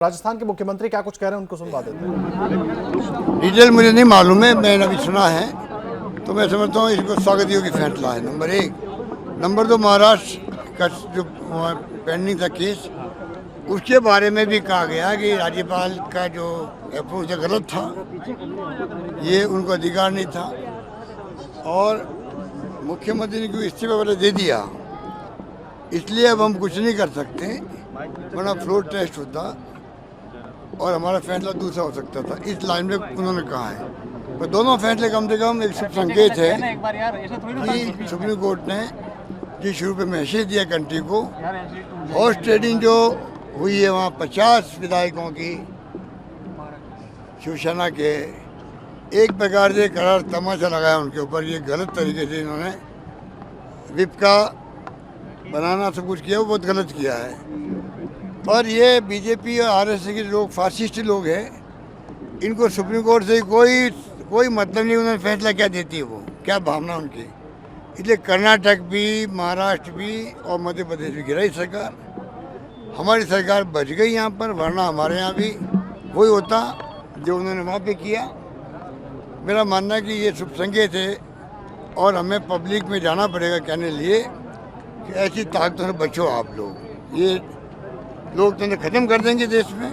राजस्थान के मुख्यमंत्री क्या कुछ कह रहे हैं उनको सुनवा देते हैं। डिटेल मुझे नहीं मालूम है, मैंने अभी सुना है तो मैं समझता हूँ इसको स्वागत योग्य फैसला है। नंबर एक। नंबर दो, महाराष्ट्र का जो पेंडिंग था केस, उसके बारे में भी कहा गया कि राज्यपाल का जो अप्रोच गलत था, ये उनको अधिकार नहीं था और मुख्यमंत्री ने क्यों इस्तीफा वाला दे दिया, इसलिए अब हम कुछ नहीं कर सकते, वरना फ्लोर टेस्ट होता और हमारा फैसला दूसरा हो सकता था। इस लाइन में उन्होंने कहा है, पर दोनों फैसले कम से कम एक शुभ संकेत है कि सुप्रीम कोर्ट ने कि शुरू में मैसेज दिया कंट्री को। हॉर्स ट्रेडिंग जो हुई है वहाँ 50 विधायकों की शिवसेना के एक प्रकार से करार तमाचा लगाया उनके ऊपर। ये गलत तरीके से इन्होंने विप का बनाना सब कुछ किया, वो बहुत गलत किया है। और ये बीजेपी और आरएसएस के लोग फासिस्ट लोग हैं, इनको सुप्रीम कोर्ट से कोई मतलब नहीं, उन्होंने फैसला क्या देती है, वो क्या भावना उनकी। इसलिए कर्नाटक भी, महाराष्ट्र भी और मध्य प्रदेश भी गिराई सरकार। हमारी सरकार बच गई यहाँ पर, वरना हमारे यहाँ भी वही होता जो उन्होंने वहाँ पे किया। मेरा मानना है कि ये शुभ संकेत है और हमें पब्लिक में जाना पड़ेगा कहने लिए कि ऐसी ताकतों से बचो आप लोग। ये लोकतंत्र खत्म कर देंगे देश में,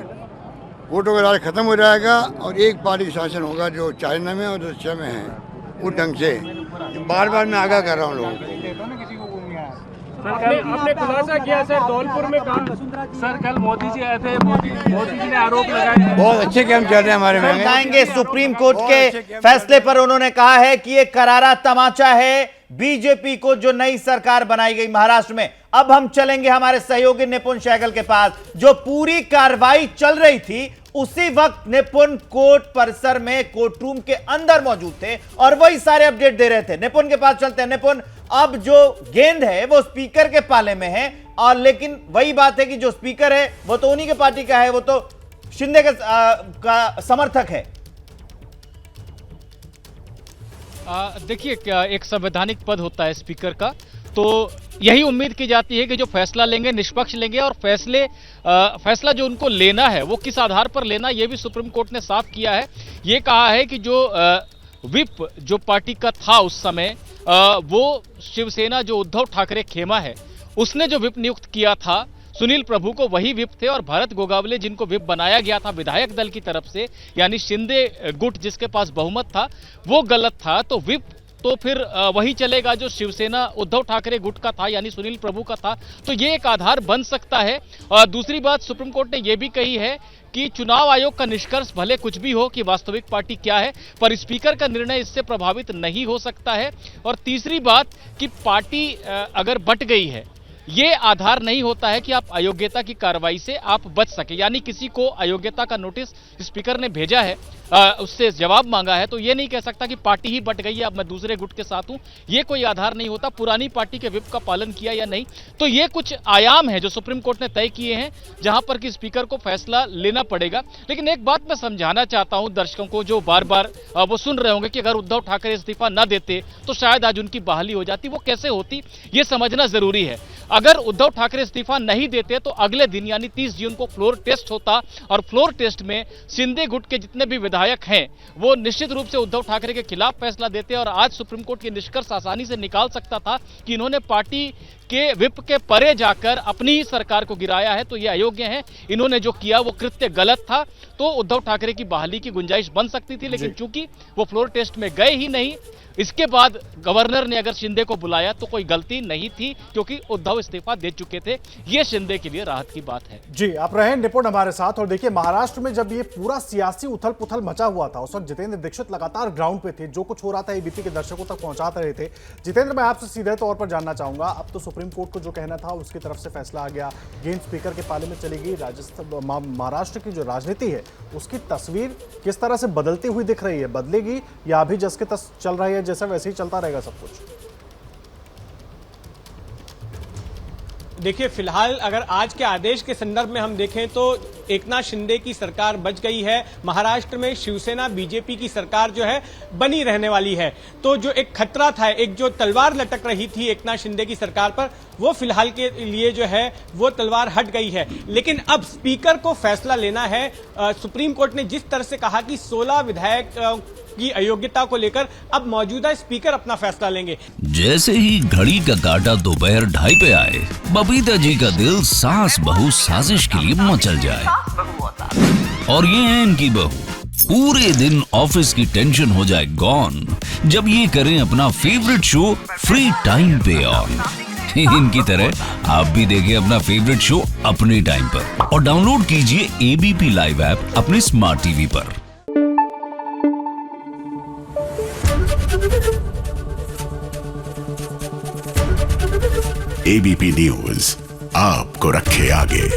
वोटों का राज खत्म हो जाएगा और एक पार्टी शासन होगा जो चाइना में और रशिया में है, वो ढंग से। बार बार मैं आगाह कर रहा हूँ लोगों को। आपने खुलासा किया सर, धौलपुर में काम सर कल मोदी जी आए थे, मोदी जी ने आरोप लगाए। बहुत अच्छे काम चल रहे हैं हमारे में। जाएंगे सुप्रीम कोर्ट के फैसले पर। उन्होंने कहा है कि ये करारा तमाचा है बीजेपी को जो नई सरकार बनाई गई महाराष्ट्र में। अब हम चलेंगे हमारे सहयोगी निपुण सहगल के पास, जो पूरी कार्रवाई चल रही थी उसी वक्त निपुण कोर्ट परिसर में कोर्ट रूम के अंदर मौजूद थे और वही सारे अपडेट दे रहे थे। निपुण के पास चलते हैं। निपुण, अब जो गेंद है वो स्पीकर के पाले में है, और लेकिन वही बात है कि जो स्पीकर है वो तो उन्हीं के पार्टी का है, वो तो शिंदे का समर्थक है। देखिए, क्या एक संवैधानिक पद होता है स्पीकर का, तो यही उम्मीद की जाती है कि जो फैसला लेंगे निष्पक्ष लेंगे, और फैसला जो उनको लेना है वो किस आधार पर लेना, ये भी सुप्रीम कोर्ट ने साफ किया है। ये कहा है कि जो विप जो पार्टी का था उस समय, वो शिवसेना जो उद्धव ठाकरे खेमा है उसने जो विप नियुक्त किया था सुनील प्रभु को, वही विप थे। और भरत गोगावले जिनको विप बनाया गया था विधायक दल की तरफ से, यानी शिंदे गुट जिसके पास बहुमत था, वो गलत था। तो विप तो फिर वही चलेगा जो शिवसेना उद्धव ठाकरे गुट का था, यानी सुनील प्रभु का था। तो ये एक आधार बन सकता है। दूसरी बात, सुप्रीम कोर्ट ने यह भी कही है कि चुनाव आयोग का निष्कर्ष भले कुछ भी हो कि वास्तविक पार्टी क्या है, पर स्पीकर का निर्णय इससे प्रभावित नहीं हो सकता है। और तीसरी बात कि पार्टी अगर बंट गई है, ये आधार नहीं होता है कि आप अयोग्यता की कार्रवाई से आप बच सके। यानी किसी को अयोग्यता का नोटिस स्पीकर ने भेजा है, उससे जवाब मांगा है, तो ये नहीं कह सकता कि पार्टी ही बट गई है, अब मैं दूसरे गुट के साथ हूं। ये कोई आधार नहीं होता। पुरानी पार्टी के विप का पालन किया या नहीं, तो ये कुछ आयाम है जो सुप्रीम कोर्ट ने तय किए हैं, जहां पर कि स्पीकर को फैसला लेना पड़ेगा। लेकिन एक बात मैं समझाना चाहता हूं दर्शकों को जो बार बार वो सुन रहे होंगे कि अगर उद्धव ठाकरे इस्तीफा न देते तो शायद आज उनकी बहाली हो जाती। वो कैसे होती, ये समझना जरूरी है। अगर उद्धव ठाकरे इस्तीफा नहीं देते तो अगले दिन यानी 30 जून को फ्लोर टेस्ट होता, और फ्लोर टेस्ट में शिंदे गुट के जितने भी विधायक हैं वो निश्चित रूप से उद्धव ठाकरे के खिलाफ फैसला देते, और आज सुप्रीम कोर्ट के निष्कर्ष आसानी से निकाल सकता था कि इन्होंने पार्टी के विप के परे जाकर अपनी ही सरकार को गिराया है, तो ये अयोग्य है, इन्होंने जो किया वो कृत्य गलत था। तो उद्धव ठाकरे की बहाली की गुंजाइश बन सकती थी, लेकिन चूंकि वो फ्लोर टेस्ट में गए ही नहीं, इसके बाद गवर्नर ने अगर शिंदे को बुलाया तो कोई गलती नहीं थी, क्योंकि उद्धव इस्तीफा दे चुके थे। ये शिंदे के लिए राहत की बात है। जी, आप रहे निपुण हमारे साथ। और देखिए, महाराष्ट्र में जब ये पूरा सियासी उथल पुथल मचा हुआ था, उस वक्त जितेंद्र दीक्षित लगातार ग्राउंड पे थे, जो कुछ हो रहा था एबीपी के दर्शकों तक पहुंचाते रहे थे। जितेंद्र, मैं आपसे सीधे तौर पर जानना चाहूंगा, अब तो सुप्रीम कोर्ट को जो कहना था उसकी तरफ से फैसला आ गया, गेंद स्पीकर के पाले में चली गई। महाराष्ट्र की जो राजनीति है उसकी तस्वीर किस तरह से बदलती हुई दिख रही है? बदलेगी या अभी जस के तस चल रही है जैसा वैसे ही चलता रहेगा सब कुछ? देखिए, फिलहाल अगर आज के आदेश के संदर्भ में हम देखें तो एकनाथ शिंदे की सरकार बच गई है, महाराष्ट्र में शिवसेना बीजेपी की सरकार जो है बनी रहने वाली है। तो जो एक खतरा था, एक जो तलवार लटक रही थी एकनाथ शिंदे की सरकार पर, वो फिलहाल के लिए जो है वो तलवार हट गई है। लेकिन अब स्पीकर को फैसला लेना है। सुप्रीम कोर्ट ने जिस तरह से कहा कि 16 विधायक की अयोग्यता को लेकर अब मौजूदा स्पीकर अपना फैसला लेंगे। जैसे ही घड़ी का काटा दोपहर 2:30 पे आए, बबीता जी का दिल सास बहू साजिश के लिए मचल जाए। और ये है इनकी बहू, पूरे दिन ऑफिस की टेंशन हो जाए गॉन जब ये करें अपना फेवरेट शो फ्री टाइम पे ऑन। इनकी तरह आप भी देखिए अपना फेवरेट शो अपने टाइम पर और डाउनलोड कीजिए एबीपी लाइव ऐप अपने स्मार्ट टीवी पर। एबीपी न्यूज आपको रखे आगे।